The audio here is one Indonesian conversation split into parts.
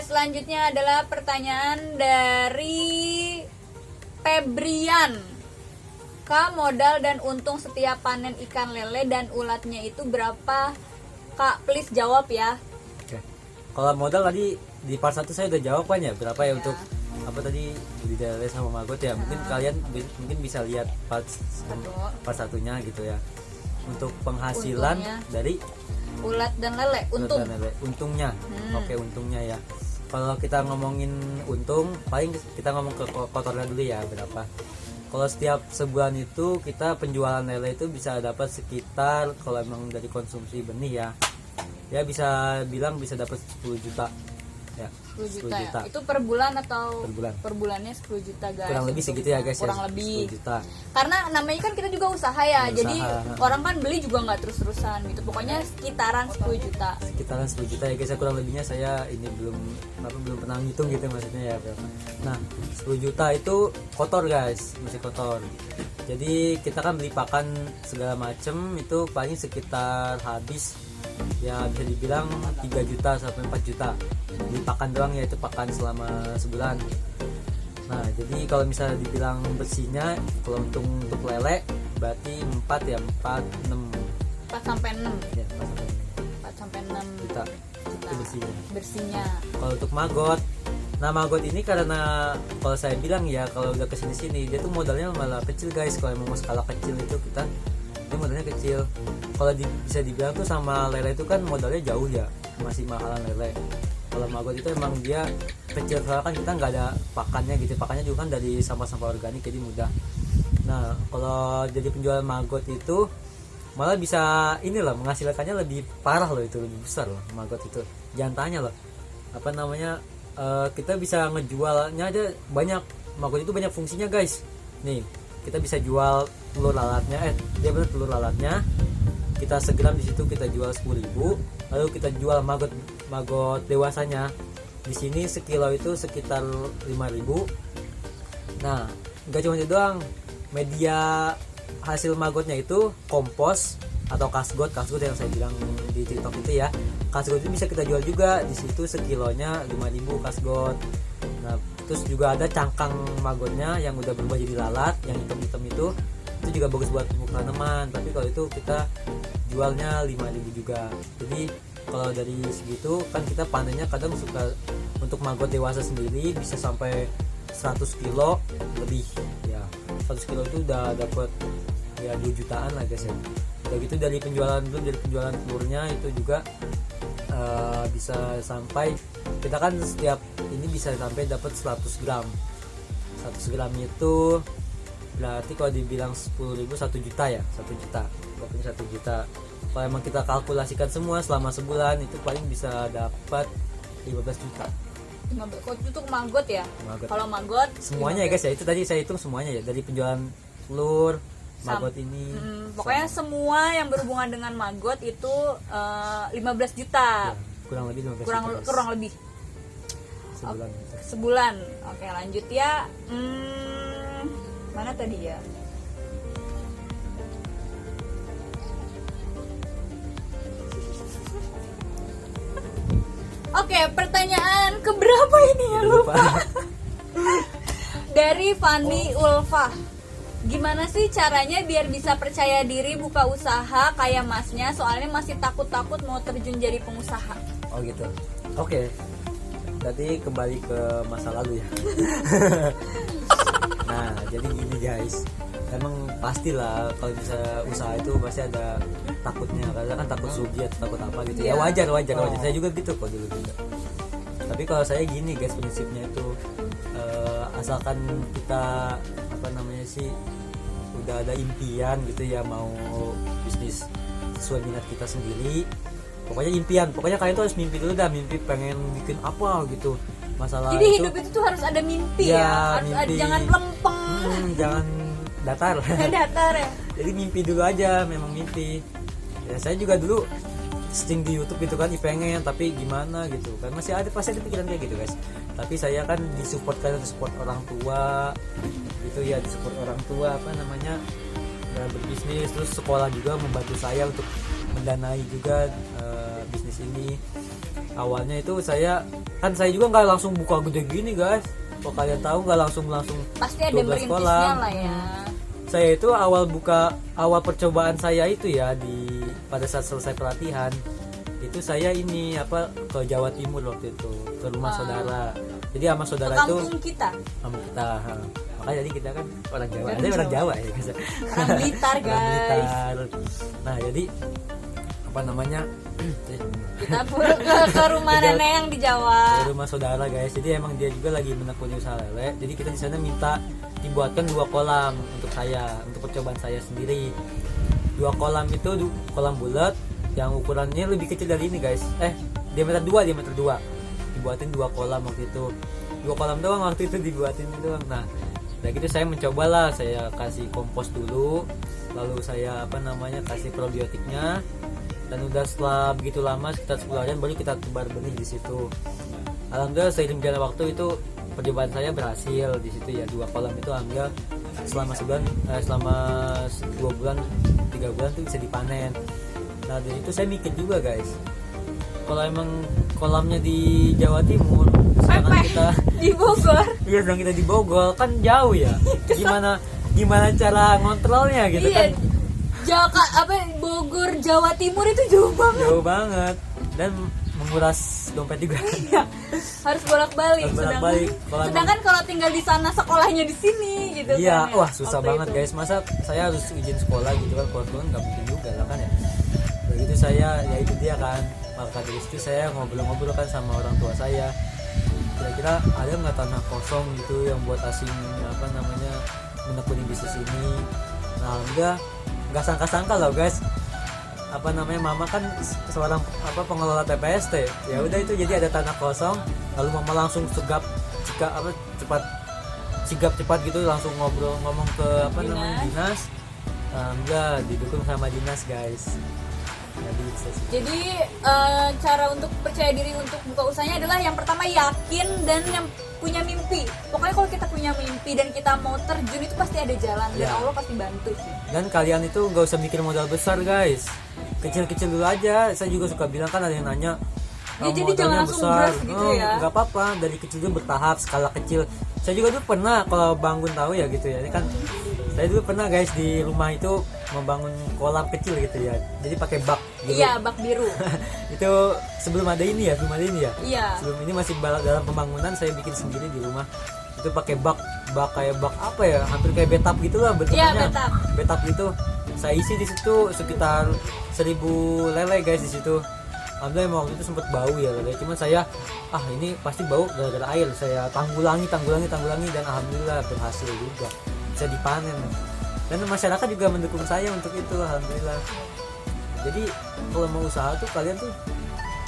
selanjutnya adalah pertanyaan dari Febrian. Kak, modal dan untung setiap panen ikan lele dan ulatnya itu berapa? Kak, please jawab ya. Oke. Kalau modal tadi di part 1 saya udah jawab kan ya, berapa ya untuk apa tadi budidaya lele sama maggot ya. Mungkin kalian mungkin bisa lihat part satunya gitu ya. Untuk penghasilan Untungnya. dari Ulat dan lele, ulat untung. dan lele. Untungnya. Oke, untungnya ya. Kalau kita ngomongin untung, paling kita ngomong ke kotornya dulu ya, berapa. Kalau setiap sebulan itu kita penjualan lele itu bisa dapat sekitar, kalau emang dari konsumsi benih ya bisa bilang bisa dapat 10 juta ya, 10 juta. Itu per bulan atau Per bulan. per bulannya 10 juta guys? kurang lebih segitu ya guys, kurang ya, lebih 10 juta. Karena namanya kan kita juga usaha ya, Usaha. jadi orang kan beli juga nggak terus-terusan gitu. Pokoknya sekitaran 10 juta. Sekitaran 10 juta ya guys, kurang lebihnya saya ini belum pernah ngitung gitu maksudnya ya berapa. Nah 10 juta itu kotor guys, masih kotor. Jadi kita kan beli pakan segala macem itu paling sekitar habis ya bisa dibilang 3 juta sampai 4 juta beli pakan doang ya, itu pakan selama sebulan. Nah jadi kalau misalnya dibilang bersihnya, kalau untuk lele berarti 4 ya 4 sampai 6 ya 4 sampai 6 juta itu bersihnya. bersihnya. Kalau untuk maggot, nah maggot ini karena kalau saya bilang ya kalau udah kesini-sini dia tuh modalnya malah kecil guys. Kalau mau skala kecil itu kita ini modalnya kecil. Kalau bisa dibilang tuh sama lele itu kan modalnya jauh ya, masih mahalan lele. Kalau maggot itu emang dia kecil, soalnya kan kita nggak ada pakannya gitu, pakannya juga kan dari sampah-sampah organik jadi mudah. Nah kalau jadi penjual maggot itu malah bisa inilah menghasilkannya lebih parah loh, itu lebih besar loh maggot itu. Jangan tanya loh apa namanya, kita bisa ngejualnya aja banyak. Maggot itu banyak fungsinya guys. Nih kita bisa jual telur lalatnya, dia bener telur lalatnya kita segram di situ kita jual 10.000. Lalu kita jual maggot dewasanya di sini sekilo itu sekitar 5.000. Nah nggak cuma itu doang, media hasil maggotnya itu kompos atau kasgot yang saya bilang di TikTok itu ya. Kasgot itu bisa kita jual juga di situ sekilonya 5.000 kasgot. Nah terus juga ada cangkang maggotnya yang udah berubah jadi lalat yang hitam-hitam itu juga bagus buat pupuk tanaman, tapi kalau itu kita jualnya 5.000 juga. Jadi kalau dari segitu kan kita panennya kadang suka untuk maggot dewasa sendiri bisa sampai 100 kilo lebih ya. 100 kilo itu udah dapat ya 2 jutaan lah guys ya. Udah gitu dari penjualan telurnya itu juga bisa sampai, kita kan setiap ini bisa sampai dapat 100 gram. 100 gram itu berarti kalau dibilang 10.000 1 juta ya, 1 juta. Pokoknya 1 juta. Kalau emang kita kalkulasikan semua selama sebulan itu paling bisa dapat 15 juta. 15. Kok itu maggot ya? Maggot. Kalau maggot Semuanya ya guys ya, itu tadi saya hitung semuanya ya, dari penjualan telur, maggot ini. Pokoknya semua yang berhubungan dengan maggot itu 15 juta. Ya, kurang lebih 15 kurang juta, guys. kurang lebih Sebulan. sebulan. Oke, lanjut ya. Mana tadi ya? Oke, pertanyaan keberapa ini ya, lupa. Dari Fani Ulfa. Gimana sih caranya biar bisa percaya diri buka usaha kayak masnya, soalnya masih takut-takut mau terjun jadi pengusaha? Oh gitu. Oke. Berarti kembali ke masa lalu ya. Nah, jadi gini guys. Emang pastilah kalau bisa usaha itu pasti ada takutnya, karena kan takut rugi atau takut apa gitu. Ya wajar. Saya juga gitu kok dulu juga. Tapi kalau saya gini guys, prinsipnya itu asalkan kita apa namanya sih udah ada impian gitu ya, mau bisnis sesuai minat kita sendiri. Pokoknya kalian tuh harus mimpi dulu dah, mimpi pengen bikin apa gitu. Masalah Jadi itu, hidup itu tuh harus ada mimpi ya, harus mimpi. jangan lempeng. Jangan datar. Datar ya. Jadi mimpi dulu aja, memang mimpi. Ya saya juga dulu sering di YouTube gitu kan, pengen tapi gimana gitu kan, masih ada pasti ada pikiran kayak gitu guys. Tapi saya kan disupport orang tua gitu ya, disupport orang tua apa namanya ya, berbisnis, terus sekolah juga membantu saya untuk mendanai juga bisnis ini. awalnya itu saya juga nggak langsung buka gede gini guys. Kalau kalian tahu nggak langsung pasti ada 12 merintisnya kolam. lah ya. Saya itu awal percobaan saya itu ya pada saat selesai pelatihan itu saya ini ke Jawa Timur waktu itu, ke rumah saudara. Jadi sama saudara Ke itu kampung kita. sama kita. Makanya jadi kita kan orang Jawa, ada orang Jawa ya guys. Orang Blitar Orang guys. Blitar. Nah, jadi apa namanya? Kita pulang ke rumah nenek yang di Jawa. Ke rumah saudara guys. Jadi emang dia juga lagi menekuni usaha lele. Jadi kita di sana minta dibuatkan 2 kolam untuk percobaan saya sendiri. 2 kolam itu kolam bulat yang ukurannya lebih kecil dari ini guys. Diameter 2. Dibuatin 2 kolam waktu itu. 2 kolam doang waktu itu dibuatin doang. Nah, udah gitu saya mencobalah, saya kasih kompos dulu. Lalu saya kasih probiotiknya. Dan udah setelah begitu lama sekitar 10 harian baru kita tebar benih di situ. Alhamdulillah seiring berjalan waktu itu percobaan saya berhasil di situ ya. 2 kolam itu alhamdulillah selama 2 bulan 3 bulan tuh bisa dipanen. Nah dari itu saya mikir juga guys, kalau emang kolamnya di Jawa Timur sedangkan kita di Bogor. Iya, sedang kita di Bogor kan jauh ya. Gimana cara ngontrolnya gitu kan? Bogor Jawa Timur itu jauh banget. Jauh banget dan menguras dompet juga. Iya. Harus bolak-balik. Sedangkan kalau tinggal di sana sekolahnya di sini gitu iya, kan. wah susah banget guys. Masa saya harus izin sekolah gitu kan, kebetulan nggak mungkin juga lah kan ya. Begitu saya ya itu dia kan. Maka dari situ saya ngobrol-ngobrol kan sama orang tua saya. Kira-kira ada nggak tanah kosong gitu yang buat asing menekuni bisnis ini. Nah, nggak sangka-sangka loh guys, mama kan seorang pengelola TPST. Ya udah itu jadi ada tanah kosong, lalu mama langsung cepat gitu langsung ngomong ke dinas. Enggak didukung sama dinas guys. Jadi cara untuk percaya diri untuk buka usahanya adalah yang pertama yakin dan yang punya mimpi. Pokoknya kalau kita punya mimpi dan kita mau terjun itu pasti ada jalan dan Allah pasti bantu sih. Dan kalian itu nggak usah mikir modal besar guys, kecil-kecil dulu aja. Saya juga suka bilang kan, ada yang nanya jadi jangan langsung beras gitu ya. Nggak apa-apa, dari kecil dulu bertahap, skala kecil. Saya juga dulu pernah, kalau bangun tahu ya gitu ya. Ini kan saya dulu pernah guys di rumah itu membangun kolam kecil gitu ya. Jadi pakai bak. Gitu. Iya, bak biru. Itu sebelum ada ini ya. Iya. Sebelum ini masih dalam pembangunan, saya bikin sendiri di rumah. Itu pakai bak kayak bak apa ya? Hampir kayak bathtub gitulah bentuknya. Iya, bathtub itu. Saya isi di situ sekitar 1000 lele guys di situ. Alhamdulillah waktu itu sempat bau ya lele. Cuman saya ini pasti bau gara-gara air. Saya tanggulangi dan alhamdulillah berhasil juga. Bisa dipanen. Dan masyarakat juga mendukung saya untuk itu, alhamdulillah. Jadi kalau mau usaha tuh kalian tuh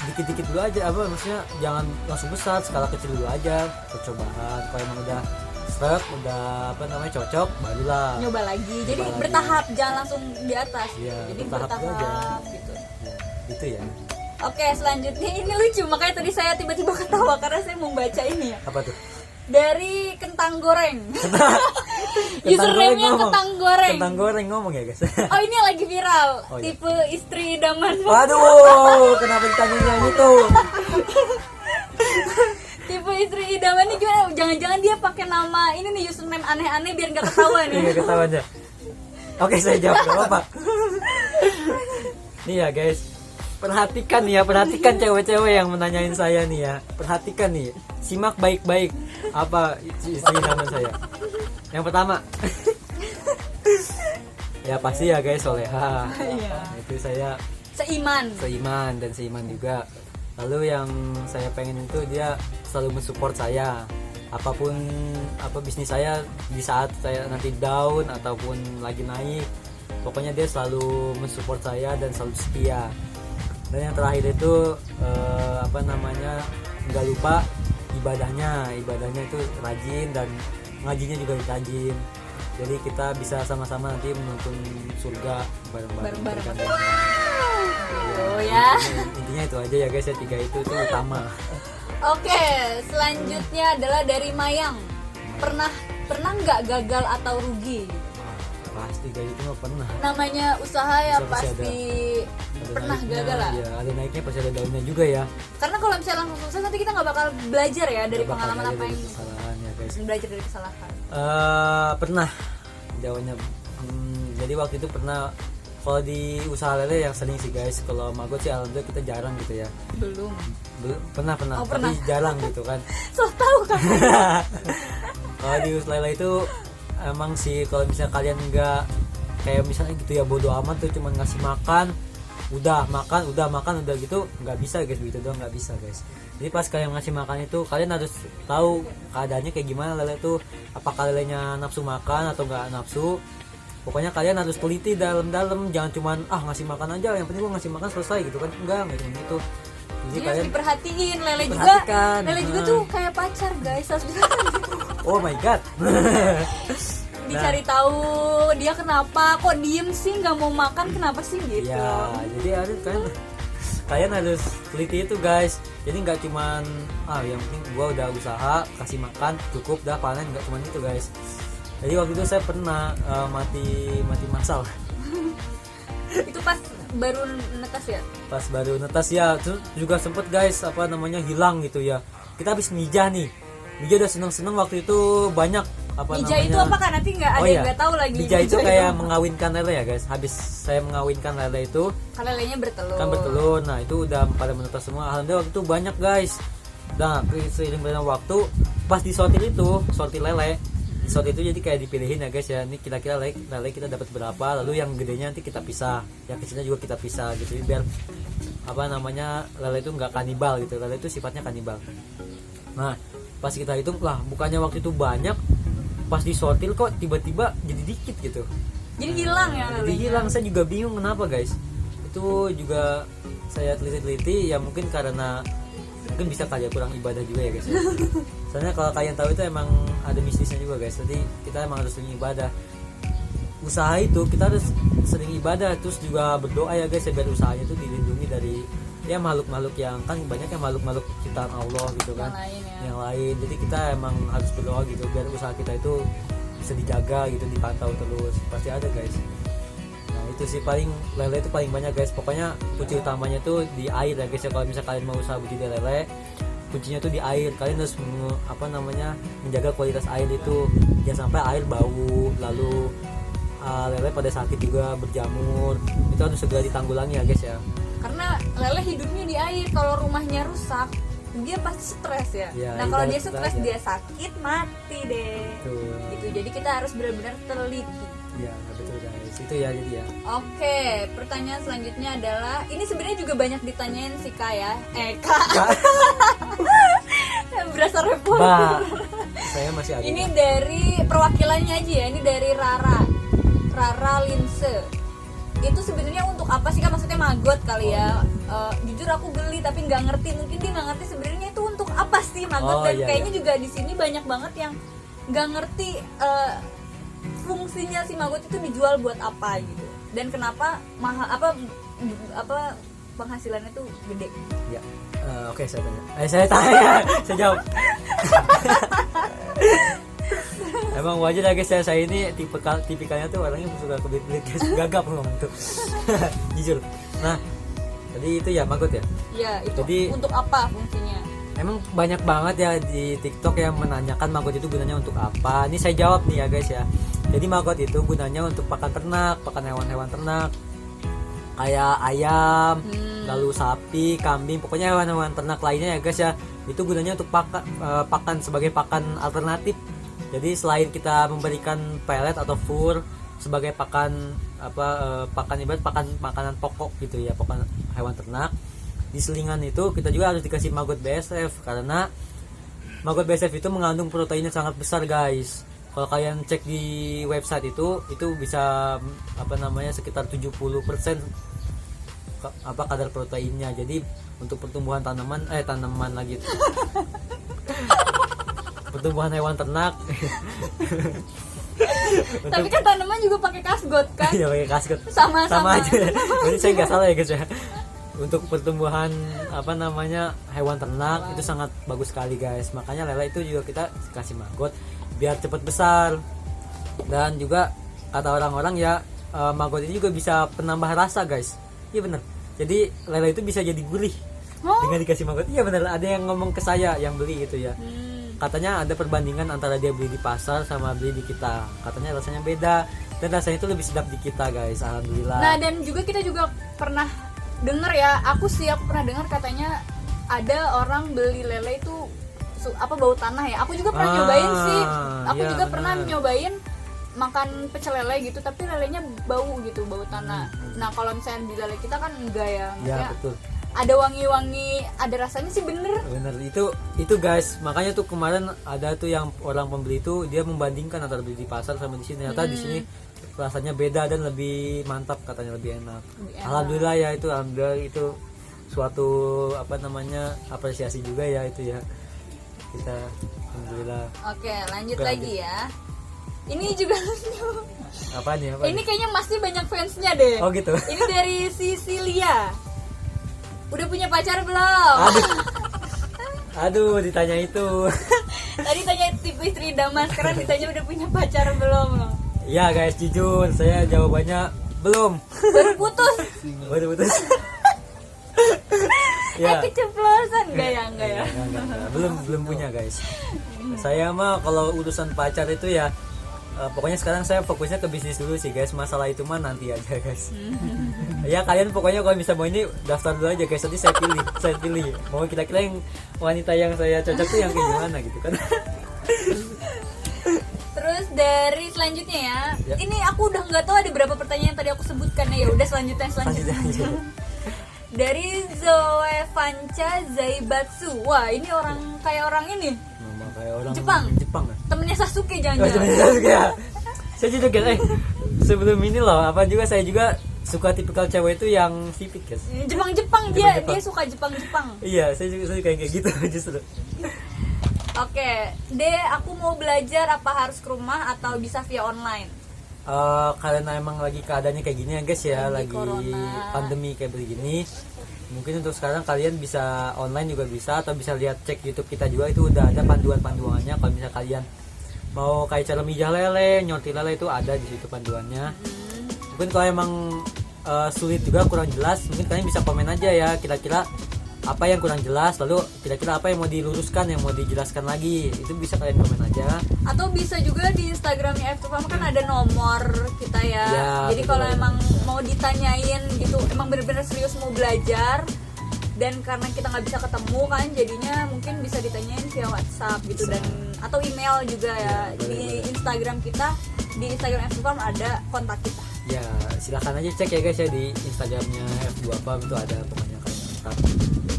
dikit-dikit dulu aja, maksudnya jangan langsung besar, skala kecil dulu aja, percobaan. Kalau emang udah cocok, barulah nyoba lagi. Jadi bertahap, jangan langsung di atas. Ya, jadi bertahap gitu. Ya, gitu ya. Oke, selanjutnya ini lucu, makanya tadi saya tiba-tiba ketawa karena saya membaca ini ya. Apa tuh? Dari kentang goreng. Username-nya kentang goreng. Kentang goreng ngomong ya guys. Oh, ini lagi viral. Oh, iya. Tipe istri idaman. Waduh, kenapa ditanya itu? Tipe istri idaman ini gimana? Jangan-jangan dia pakai nama ini nih, username aneh-aneh biar nggak ketahuan ya. Iya, ketahuan ya. Oke, saya jawab enggak apa-apa. Nih ya guys. Perhatikan cewek-cewek yang menanyain saya nih ya. Perhatikan nih, simak baik-baik apa istri idaman saya. Yang pertama, ya pasti ya guys, soleha. Iya. Itu saya Seiman dan seiman juga. Lalu yang saya pengen itu dia selalu mensupport saya. Apapun bisnis saya di saat saya nanti down ataupun lagi naik, pokoknya dia selalu mensupport saya dan selalu setia. Dan yang terakhir itu nggak lupa ibadahnya itu rajin dan ngajinya juga rajin. Jadi kita bisa sama-sama nanti menuntun surga bareng-bareng. Ya. Intinya itu aja ya guys ya, 3 itu utama. Oke, selanjutnya adalah dari Mayang. Pernah nggak gagal atau rugi? pasti kayak gitu mah pernah. Namanya usaha ya Usaha pasti pasti Ada pernah naiknya, gagal lah. ya ada naiknya pasti ada daunnya juga ya. Karena kalau misalnya langsung sukses nanti kita nggak bakal belajar ya dari Nggak bakal pengalaman belajar apa dari yang kesalahan ya guys. belajar dari kesalahan. Pernah jawabannya. Jadi waktu itu pernah, kalau di usaha lele yang sering sih guys. Kalau magot sih alhamdulillah kita jarang gitu ya. Belum. Pernah Oh, tapi pernah. jarang gitu kan. So tahu kan? Kalau di usaha lele itu emang sih kalau misalnya kalian nggak kayak misalnya gitu ya bodo amat tuh cuman ngasih makan udah makan udah gitu, nggak bisa guys, begitu doang nggak bisa guys. Jadi pas kalian ngasih makan itu kalian harus tahu keadaannya kayak gimana lele tuh, apakah lelenya nafsu makan atau nggak nafsu. Pokoknya kalian harus teliti dalam-dalam, jangan cuman ngasih makan aja, yang penting gua ngasih makan selesai gitu kan, enggak cuma gitu. Jadi Jadi kalian diperhatiin lele juga. perhatikan. Lele juga tuh kayak pacar guys, harus bisa Oh my god. dicari tahu dia kenapa kok diem sih nggak mau makan, kenapa sih gitu. Ya, jadi harus kalian harus teliti itu guys. Jadi nggak cuman yang penting gua udah usaha kasih makan cukup dah panen, nggak cuman itu guys. Jadi waktu itu saya pernah mati masal. Itu pas baru netas ya. Pas baru netas ya, terus juga sempet guys hilang gitu ya. Kita habis mijah udah seneng-seneng waktu itu, banyak Mija itu apa kan nanti nggak ada yang nggak tahu lagi. Mija itu kayak mengawinkan lele ya guys. Habis saya mengawinkan lele itu kan lelenya bertelur. kan bertelur. Nah itu udah pada menetas semua. Alhamdulillah waktu itu banyak guys. Nah seiring berjalannya waktu, pas disortir lele, disortir itu jadi kayak dipilihin ya guys ya. Ini kira-kira lele kita dapat berapa. Lalu yang gedenya nanti kita pisah, yang kecilnya juga kita pisah gitu. Biar lele itu nggak kanibal gitu. Lele itu sifatnya kanibal. Nah pas kita hitung lah, bukannya waktu itu banyak, pas disortir kok tiba-tiba jadi dikit gitu. Jadi hilang ya. Jadi hilang, saya juga bingung kenapa guys. Itu juga saya teliti-teliti ya, mungkin bisa kalian kurang ibadah juga ya guys ya. Soalnya kalau kalian tahu itu emang ada bisnisnya juga guys. Jadi kita emang harus sering ibadah. Usaha itu kita harus sering ibadah, terus juga berdoa ya guys ya, biar usahanya itu dilindungi dari ya makhluk-makhluk yang kan banyak yang makhluk-makhluk ciptaan Allah gitu kan, yang lain. Jadi kita emang harus berdoa gitu biar usaha kita itu bisa dijaga gitu, dipantau terus, pasti ada guys. Nah itu sih lele itu paling banyak guys. Pokoknya kunci utamanya tuh di air ya guys ya. Kalau misalnya kalian mau usaha budidaya lele, kuncinya tuh di air. Kalian harus menjaga kualitas air itu, jangan sampai air bau, lalu lele pada sakit juga, berjamur. Itu harus segera ditanggulangi ya guys ya. Karena lele hidupnya di air, kalau rumahnya rusak dia pasti stres ya. Nah kalau dia stres dia sakit, mati deh. Gitu. Jadi kita harus benar-benar teliti. Ya betul guys, itu ya jadi ya. Oke, pertanyaan selanjutnya adalah, ini sebenarnya juga banyak ditanyain si Kak ya. Kak. Berasa repot. Saya masih ada. Ini dari perwakilannya aja ya. Ini dari Rara Linse. Itu sebenarnya untuk apa sih Kak? Maksudnya magot kali ya. Jujur aku beli tapi nggak ngerti. Mungkin dia nggak ngerti sebenarnya itu untuk apa sih magot. Dan kayaknya juga di sini banyak banget yang nggak ngerti fungsinya si magot itu dijual buat apa gitu. Dan kenapa mahal, apa penghasilannya tuh gede. Ya. Oke, saya tanya. Saya jawab. Emang wajar ya guys ya, saya ini tipikalnya tuh orangnya suka kebelit-belit guys, gagap ngomong tuh. Jujur. Nah, jadi itu ya magot ya? Iya, itu jadi, untuk apa fungsinya? Emang banyak banget ya di TikTok yang menanyakan magot itu gunanya untuk apa. Ini saya jawab nih ya guys ya. Jadi magot itu gunanya untuk pakan ternak, pakan hewan-hewan ternak. Kayak ayam, lalu sapi, kambing, pokoknya hewan-hewan ternak lainnya ya guys ya. Itu gunanya untuk pakan sebagai pakan alternatif. Jadi selain kita memberikan pelet atau fur sebagai pakan ibarat makanan pokok gitu ya, pakan hewan ternak, di selingan itu kita juga harus dikasih magot BSF, karena magot BSF itu mengandung proteinnya sangat besar guys. Kalau kalian cek di website itu bisa sekitar 70% kadar proteinnya. Jadi untuk pertumbuhan tanaman lagi pertumbuhan hewan ternak. Tapi kan tanaman juga pakai kasgot kan? Iya, pakai kasgot. Sama aja. Jadi saya nggak salah ya guys ya. Untuk pertumbuhan hewan ternak itu sangat bagus sekali guys. Makanya lele itu juga kita kasih magot biar cepat besar. Dan juga kata orang-orang ya maggot ini juga bisa penambah rasa guys. Iya bener. Jadi lele itu bisa jadi gurih dengan dikasih maggot. Iya bener. Ada yang ngomong ke saya yang beli itu ya. Katanya ada perbandingan antara dia beli di pasar sama beli di kita. Katanya rasanya beda dan rasanya itu lebih sedap di kita guys. Alhamdulillah. Nah dan juga kita juga pernah dengar ya, aku pernah dengar katanya ada orang beli lele itu bau tanah ya. Aku juga pernah nyobain sih. Aku iya, juga benar. pernah nyobain makan pecel lele gitu, tapi lelenya bau gitu, bau tanah. Nah kalau misalnya di lele kita kan enggak ya, Ya betul. ada wangi-wangi, ada rasanya sih bener. Bener itu guys, makanya tuh kemarin ada tuh yang orang pembeli itu dia membandingkan antara beli di pasar sama di sini. Ternyata di sini rasanya beda dan lebih mantap, katanya lebih enak. Alhamdulillah ya, itu alhamdulillah itu suatu apresiasi juga ya itu ya, kita alhamdulillah. Oke lanjut Oke, lagi ya. Ini juga lucu. Apa nih? Ini kayaknya masih banyak fansnya deh. Oh gitu. Ini dari Sisilia. Udah punya pacar belum? Aduh, ditanya itu. Tadi tanya tipe istri idaman, sekarang ditanya udah punya pacar belum loh. Ya guys, jujur saya jawabannya belum. Baru putus. Baru putus. Ya. Keceplosan enggak ya? Enggak. Belum punya guys. Saya mah kalau urusan pacar itu ya pokoknya sekarang saya fokusnya ke bisnis dulu sih guys. Masalah itu mah nanti aja guys. Ya kalian pokoknya kalau bisa mau ini daftar dulu aja guys. Nanti saya pilih. Mau kira-kira yang wanita yang saya cocok tuh yang kayak gimana gitu kan. Terus dari selanjutnya ya. Ini aku udah nggak tahu ada berapa pertanyaan yang tadi aku sebutkan ya. Udah selanjutnya. Dari Zoe Vanca Zaibatsu. Wah, ini kayak orang ini. Kayak orang Jepang kan? Temennya Sasuke Oh, jangan-jangan. temennya Sasuke ya. Saya juga kan sebelum ini loh, saya juga suka tipikal cewek itu yang sipit guys. Jepang dia suka Jepang. Iya, saya juga kayak gitu justru. Oke, aku mau belajar apa harus ke rumah atau bisa via online? Karena emang lagi keadaannya kayak gini ya guys ya, lagi corona. pandemi kayak begini. Mungkin untuk sekarang kalian bisa online juga bisa, atau bisa lihat cek YouTube kita juga, itu udah ada panduannya. Kalau misalnya kalian mau kayak cara mijah lele, nyorti lele, itu ada di situ panduannya. Mungkin kalau emang sulit juga, kurang jelas, mungkin kalian bisa komen aja ya, kira-kira apa yang kurang jelas, lalu kira-kira apa yang mau diluruskan, yang mau dijelaskan lagi, itu bisa kalian komen aja. Atau bisa juga di Instagramnya F2Farm kan ada nomor kita ya. Jadi kalau emang mau ditanyain gitu, emang bener-bener serius mau belajar, dan karena kita nggak bisa ketemu kan, jadinya mungkin bisa ditanyain via WhatsApp gitu, dan atau email juga ya. Di Instagram kita, di Instagram F2Farm ada kontak kita. Ya silakan aja cek ya guys ya, di Instagramnya F2Farm itu ada pokoknya kalian kontak.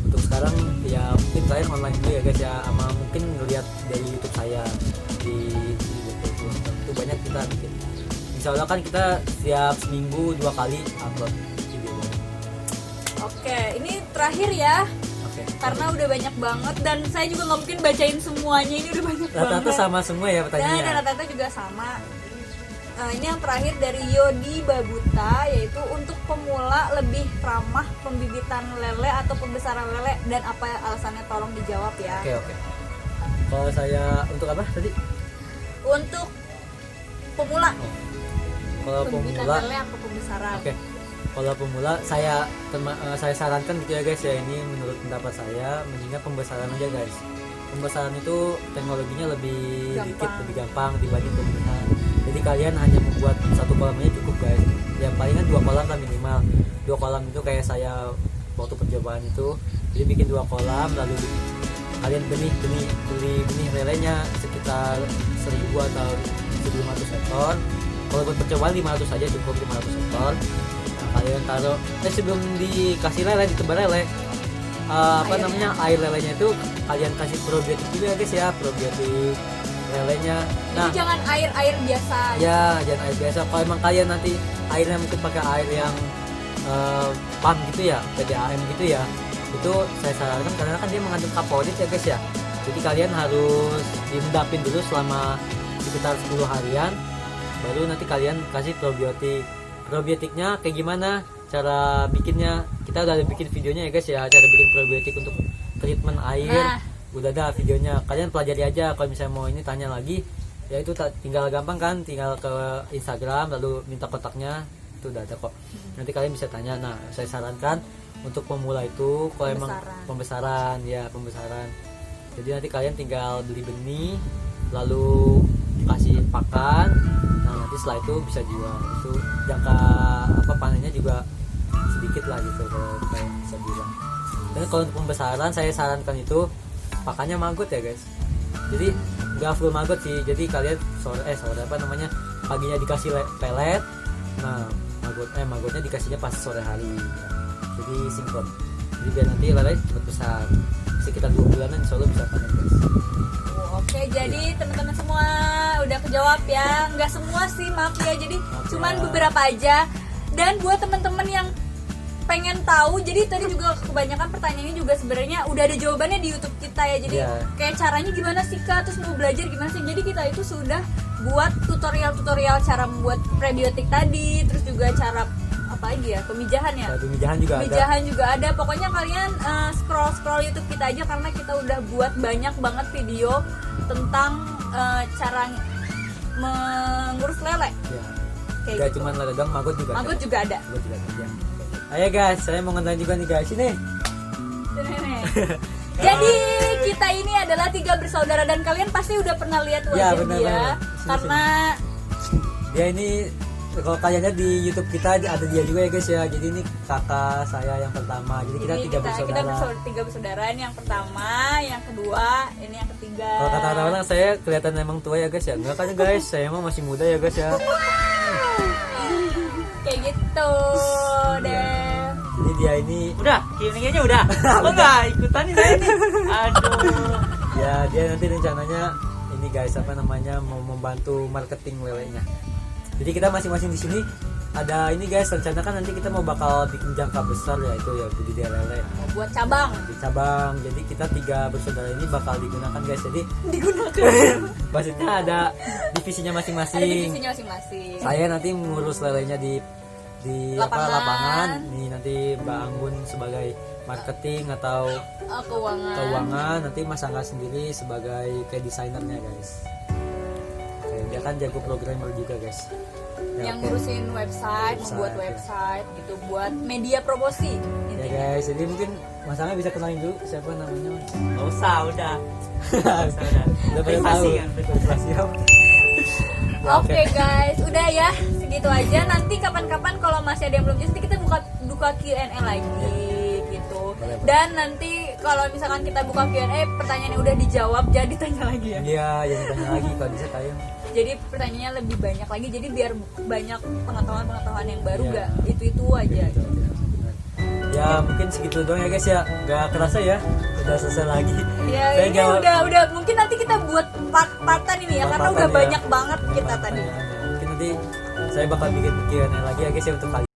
Untuk sekarang ya mungkin kalian online dulu ya guys ya, sama mungkin ngeliat dari YouTube saya di YouTube itu banyak kita bikin. Insya Allah kan kita setiap seminggu 2 kali upload video. Oke, ini terakhir ya. Oke. Karena udah banyak banget dan saya juga nggak mungkin bacain semuanya, ini udah banyak Rata-rata banget. sama semua ya pertanyaannya. Dan rata-rata juga sama. Ini yang terakhir dari Yodi Babuta, yaitu untuk pemula lebih ramah pembibitan lele atau pembesaran lele, dan apa alasannya, tolong dijawab ya. Oke. Kalau saya untuk apa tadi? Untuk pemula, Kalau pembibitan pemula, lele atau pembesaran. oke. Kalau pemula saya sarankan gitu ya guys ya, ini menurut pendapat saya mendingan pembesaran aja guys. Pembesaran itu teknologinya lebih lebih gampang dibanding pemilihan. Jadi kalian hanya membuat 1 kolam aja cukup guys. Yang palingan 2 kolam lah minimal. 2 kolam itu kayak saya waktu percobaan itu, jadi bikin 2 kolam, lalu kalian beli benih lelenya sekitar 1000 atau 1500 ekor. Kalau buat percobaan 500 saja cukup, 500 ekor. Nah, kalian taruh sebelum dikasih lele, ditebar lele, air lelenya itu kalian kasih probiotik juga guys ya, probiotik lelenya. Nah, Jadi jangan air biasa. ya jangan air biasa. Kalau emang kalian nanti airnya mungkin pakai air yang PAM gitu ya, PDAM gitu ya, itu saya sarankan karena kan dia mengandung kaporit ya guys ya. Jadi kalian harus diendapin dulu selama sekitar 10 harian, baru nanti kalian kasih probiotik. Probiotiknya kayak gimana cara bikinnya, kita udah ada bikin videonya ya guys ya, cara bikin probiotik untuk treatment air. Udah ada videonya, kalian pelajari aja. Kalau misalnya mau ini tanya lagi, Ya itu tinggal gampang kan, tinggal ke Instagram lalu minta kontaknya, itu udah ada kok. Nanti kalian bisa tanya. Nah, saya sarankan untuk pemula itu kalau emang pembesaran. Jadi nanti kalian tinggal beli benih lalu kasih pakan. Nah, nanti setelah itu bisa jual. Itu jangka panennya juga sedikit lah gitu kalau kayak bisa bilang. Dan kalau untuk pembesaran saya sarankan itu pakannya maggot ya guys. Jadi nggak full maggot sih. Jadi kalian sore paginya dikasih pelet. Nah, maggotnya dikasihnya pas sore hari. Jadi sinkron. Jadi biar nanti lele cepat besar. Sekitar 2 bulanan insya Allah bisa panen guys. Oke, jadi teman-teman semua udah kejawab ya. Nggak semua sih, maaf ya. Jadi cuman beberapa aja. Dan buat teman-teman yang pengen tahu, jadi tadi juga kebanyakan pertanyaannya juga sebenarnya udah ada jawabannya di YouTube kita ya. Jadi kayak caranya gimana sih Kak, terus mau belajar gimana sih. Jadi kita itu sudah buat tutorial cara membuat prebiotik tadi, terus juga cara apa lagi ya, pemijahan ya. Pemijahan juga ada. Pokoknya kalian scroll YouTube kita aja karena kita udah buat banyak banget video tentang cara mengurus lele. Ya. Kayak Gak gitu. cuma lele doang, maggot juga ada. Ya. Ayo guys, saya mau ngenalin juga nih guys, ini. Jadi kita ini adalah 3 bersaudara dan kalian pasti udah pernah lihat wajah dia. Karena dia ini kalau kalian lihat di YouTube kita ada dia juga ya guys ya. Jadi ini kakak saya yang pertama. Jadi kita 3 bersaudara. Kita 3 bersaudara. Ini yang pertama, yang kedua, ini yang ketiga. Kalau kata orang saya kelihatan emang tua ya guys ya. Enggak kan guys, saya emang masih muda ya guys ya. Kayak gitu deh. Jadi dia ini udah Q&A-nya udah. Oh enggak ikutan nih saya nih. Aduh. Ya dia nanti rencananya ini guys mau membantu marketing lelenya. Jadi kita masing-masing di sini ada ini guys, rencana kan nanti kita mau bakal bikin jangka besar ya, itu ya budidaya lele. Mau buat cabang. Jadi kita 3 bersaudara ini bakal digunakan guys. Jadi maksudnya ada divisinya masing-masing. Ada divisinya masing-masing. Saya nanti mengurus lelenya di lapangan. Nih nanti Mbak Anggun sebagai marketing atau keuangan. Nanti Mas Angga sendiri sebagai kayak desainernya guys. Kayak dia kan jago programmer juga guys. Yang ngurusin website, membuat website gitu, buat media promosi. Ya guys, jadi mungkin Mas Angga bisa kenalin dulu siapa namanya. Nggak usah, udah. Udah pada tahu. Oke guys, udah ya segitu aja. Nanti kapan-kapan kalau masih ada yang belum jelas, nanti kita buka Q&A lagi gitu. Dan nanti kalau misalkan kita buka Q&A, pertanyaannya udah dijawab, jadi tanya lagi ya. Iya, jadi tanya lagi kalau bisa kalian. Jadi pertanyaannya lebih banyak lagi, jadi biar banyak pengetahuan yang baru, gak itu aja. Ya mungkin segitu doang ya guys ya, nggak kerasa ya udah selesai lagi. Ya ini udah mungkin nanti kita buat part-partan ini ya, karena udah banyak banget kita tadi. Mungkin nanti saya bakal bikin Q&A lagi ya guys ya untuk kalian.